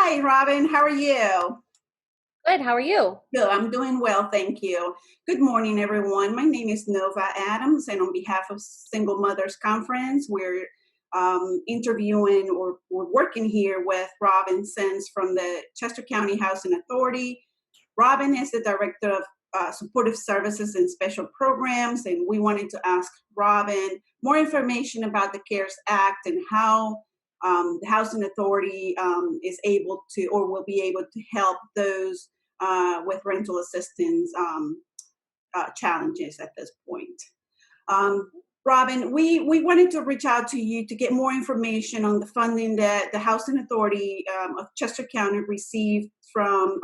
Hi, Robin. How are you? Good. How are you? Good. I'm doing well, thank you. Good morning, everyone. My name is Nova Adams, and on behalf of Single Mothers Conference, we're interviewing or we're working here with Robin Sens from the Chester County Housing Authority. Robin is the Director of Supportive Services and Special Programs, and we wanted to ask Robin more information about the CARES Act and how the Housing Authority is able to or will be able to help those with rental assistance challenges at this point. Um, Robin, we wanted to reach out to you to get more information on the funding that the Housing Authority of Chester County received from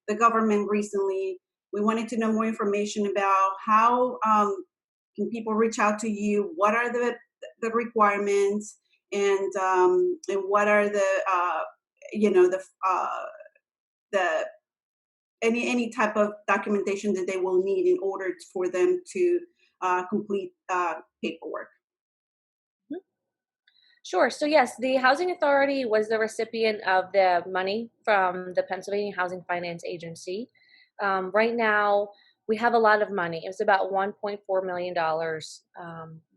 the government recently. We wanted to know more information about how can people reach out to you, what are the requirements, and what are the the any type of documentation that they will need in order for them to complete paperwork. Mhm. Sure. So, yes, the Housing Authority was the recipient of the money from the Pennsylvania Housing Finance Agency. Right now, we have a lot of money. It was about $1.4 million.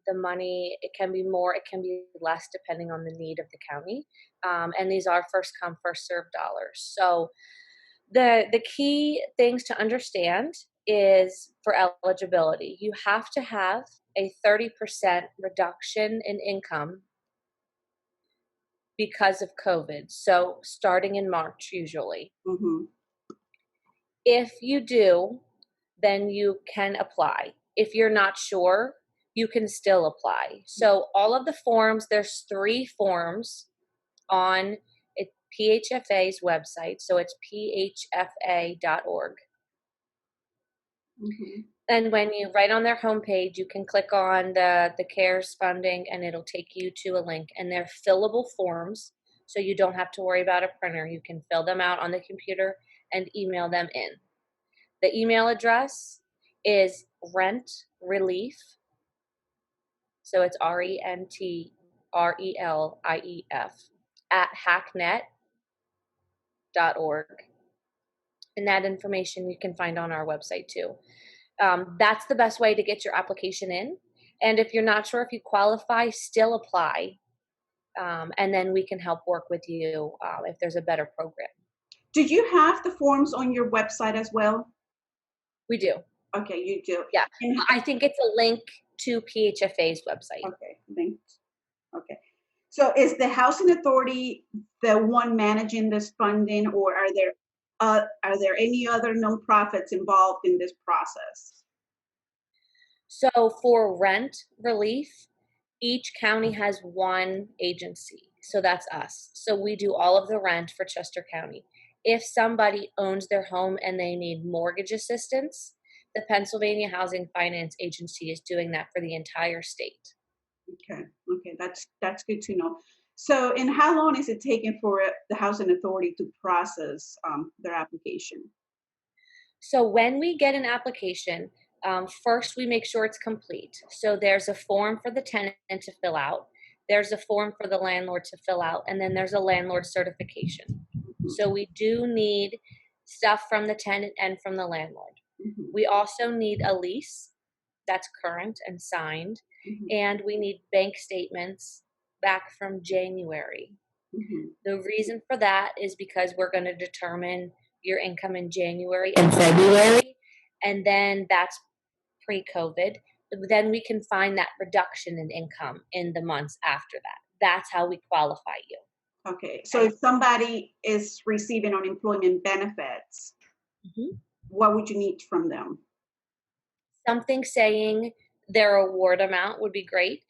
The money, it can be more, it can be less, depending on the need of the county. And these are first come, first served dollars. So, the key things to understand is for eligibility, you have to have a 30% reduction in income because of COVID. So starting in March, usually. Hmm. If you do, then you can apply. If you're not sure, you can still apply. So all of the forms, there's 3 forms on it, PHFA's website. So it's phfa.org. Hmm. And when you right on their homepage, you can click on the CARES funding and it'll take you to a link. And they're fillable forms, so you don't have to worry about a printer. You can fill them out on the computer and email them in. The email address is rent relief. So it's RENTRELIEF at hacknet.org. And that information you can find on our website too. That's the best way to get your application in. And if you're not sure if you qualify, still apply. And then we can help work with you if there's a better program. Did you have the forms on your website as well? We do. Okay, you do. Yeah. And, I think it's a link to PHFA's website. okay, thanks. Okay. So is the Housing Authority the one managing this funding, or are there any other nonprofits involved in this process? So for rent relief, each county has one agency. So that's us. So we do all of the rent for Chester County. If somebody owns their home and they need mortgage assistance, the Pennsylvania Housing Finance Agency is doing that for the entire state. Okay, okay, that's good to know. So, and how long is it taking for the Housing Authority to process their application? So when we get an application, first we make sure it's complete. So there's a form for the tenant to fill out, there's a form for the landlord to fill out, and then there's a landlord certification. Mhm, So we do need stuff from the tenant and from the landlord. mhm, We also need a lease that's current and signed, mhm, and we need bank statements back from January. mhm. The reason for that is because we're going to determine your income in January and February, and then that's pre-COVID. Then we can find that reduction in income in the months after that. That's how we qualify you. Okay, so Okay. if somebody is receiving unemployment benefits, Mhm. what would you need from them? Something saying their award amount would be great.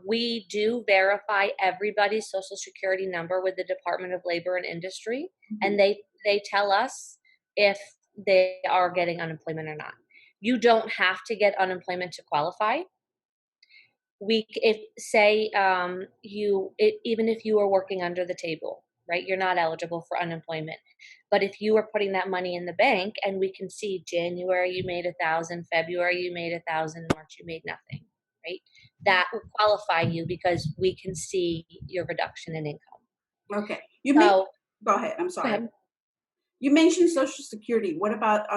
We do verify everybody's social security number with the Department of Labor and Industry, Mhm. and they tell us if they are getting unemployment or not. You don't have to get unemployment to qualify. If say even if you are working under the table, right, you're not eligible for unemployment. But if you are putting that money in the bank and we can see January you made 1,000, February you made 1,000, March you made nothing, right, that will qualify you because we can see your reduction in income. Okay, So Go ahead. I'm Go sorry. ahead. You mentioned Social Security. What about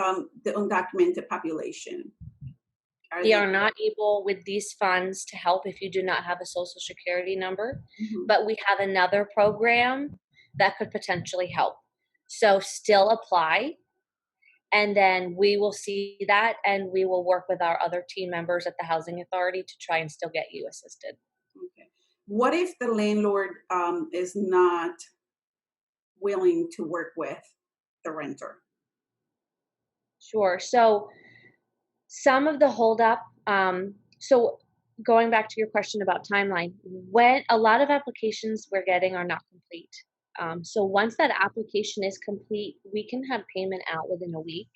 the undocumented population? Are We they? are not able with these funds to help if you do not have a social security number, Mhm. but we have another program that could potentially help. So still apply, and then we will see that and we will work with our other team members at the housing authority to try and still get you assisted. Okay. What if the landlord is not willing to work with the renter? Sure. So some of the holdup, so going back to your question about timeline, when a lot of applications we're getting are not complete. So once that application is complete, we can have payment out within a week,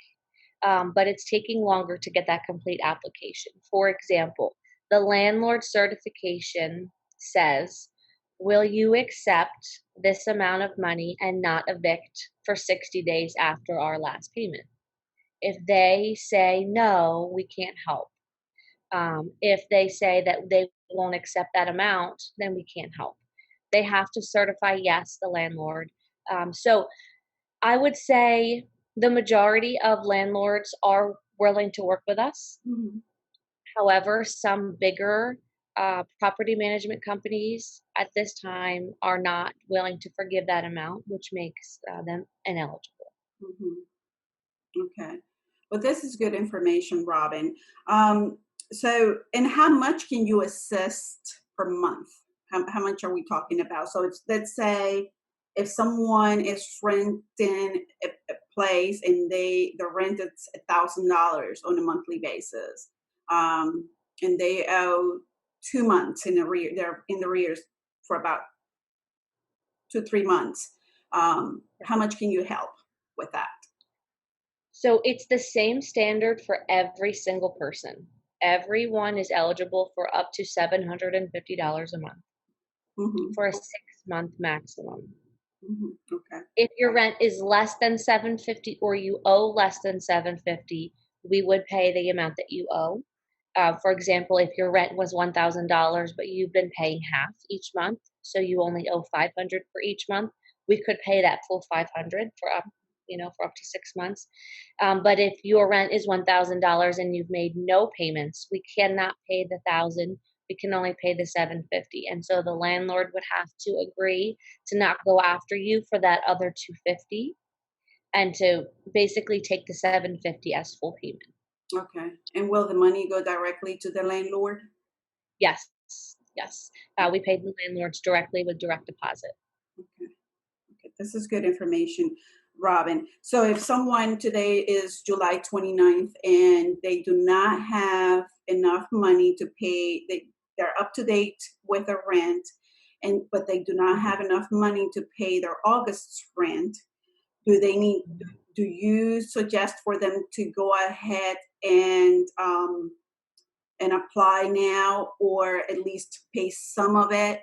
but it's taking longer to get that complete application. For example, the landlord certification says, will you accept this amount of money and not evict for 60 days after our last payment? If they say no, we can't help. If they say that they won't accept that amount, then we can't help. They have to certify yes, the landlord. So I would say the majority of landlords are willing to work with us. Mhm. However, some bigger property management companies at this time are not willing to forgive that amount, which makes them ineligible. Mhm. Okay. Well, this is good information, Robin. Um, and how much can you assist per month? How much are we talking about? So it's, let's say if someone is renting a place and the rent is $1,000 on a monthly basis, um, and they owe 2 months in arrear, they're in the arrears for about 2 3 months. How much can you help with that? So it's the same standard for every single person. Everyone is eligible for up to $750 a month Hmm. for a 6-month maximum. Hmm. Okay. If your rent is less than 750 or you owe less than 750, we would pay the amount that you owe. For example, if your rent was $1,000 but you've been paying half each month, so you only owe 500 for each month, we could pay that full 500 for for up to 6 months. But if your rent is $1,000 and you've made no payments, we cannot pay the 1,000. We can only pay the 750, and so the landlord would have to agree to not go after you for that other 250 and to basically take the 750 as full payment. Okay. And will the money go directly to the landlord? Yes, yes. We paid the landlords directly with direct deposit. Okay. Okay. This is good information, Robin. So if someone today is July 29th and they do not have enough money to pay, they're up to date with their rent, and but they do not have enough money to pay their August's rent, do they need do you suggest for them to go ahead and apply now, or at least pay some of it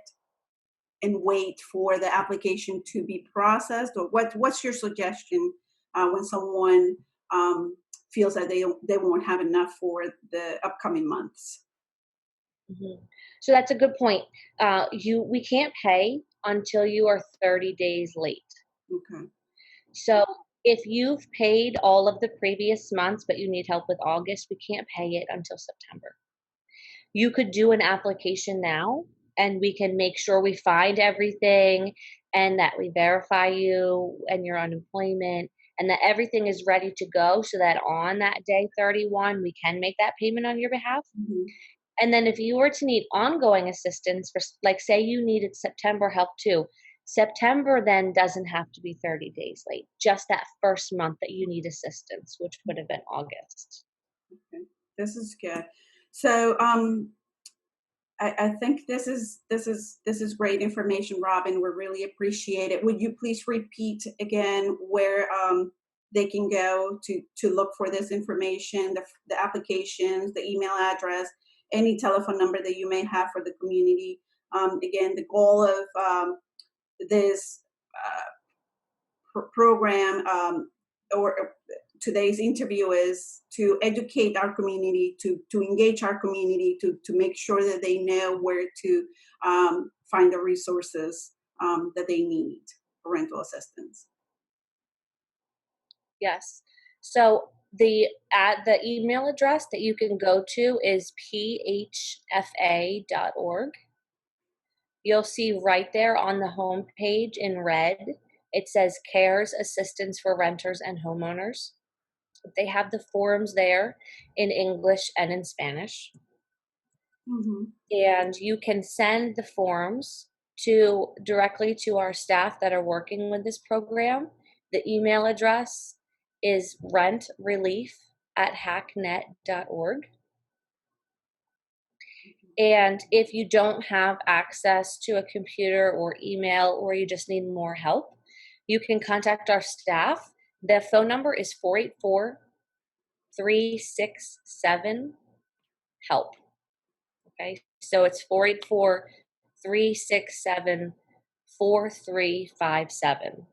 and wait for the application to be processed? Or what's your suggestion when someone feels that they won't have enough for the upcoming months? Mhm. So that's a good point. We can't pay until you are 30 days late. Okay. So if you've paid all of the previous months, but you need help with August, we can't pay it until September. You could do an application now and we can make sure we find everything and that we verify you and your unemployment and that everything is ready to go so that on that day 31 we can make that payment on your behalf. Hmm. And then if you were to need ongoing assistance for like say you needed September help too, September then doesn't have to be 30 days late. Just that first month that you need assistance, which would have been August. Okay. This is good. So I think this is great information, Robin. We really appreciate it. Would you please repeat again where they can go to look for this information, the applications, the email address, any telephone number that you may have for the community? Again, the goal of this program or today's interview is to educate our community, to engage our community, to make sure that they know where to find the resources that they need, for rental assistance. Yes. So the email address that you can go to is phfa.org. You'll see right there on the home page in red, it says CARES Assistance for Renters and Homeowners. They have the forms there in English and in Spanish. And you can send the forms directly to our staff that are working with this program. The email address is rentrelief@hacknet.org. And if you don't have access to a computer or email, or you just need more help, you can contact our staff. The phone number is 484-367-HELP. Okay, so it's 484-367-4357.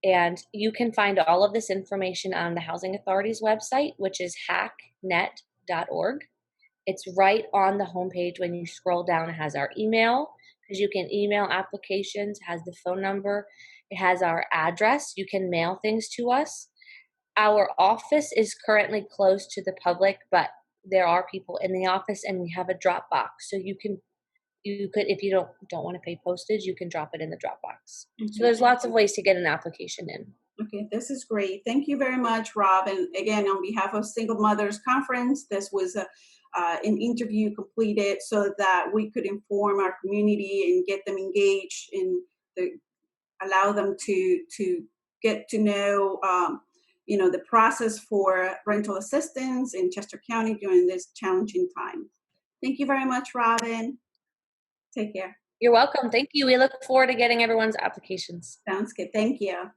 And you can find all of this information on the Housing Authority's website, which is hacknet.org. It's right on the homepage. When you scroll down, it has our email, because you can email applications, it has the phone number, it has our address. You can mail things to us. Our office is currently closed to the public, but there are people in the office, and we have a drop box. So you could, if you don't want to pay postage, you can drop it in the drop box. So there's lots of ways to get an application in. Okay, this is great. Thank you very much, Rob. And again, on behalf of Single Mothers Conference, this was an interview completed so that we could inform our community and get them engaged and allow them to get to know the process for rental assistance in Chester County during this challenging time. Thank you very much, Robin. Take care. You're welcome. Thank you. We look forward to getting everyone's applications. Sounds good. Thank you.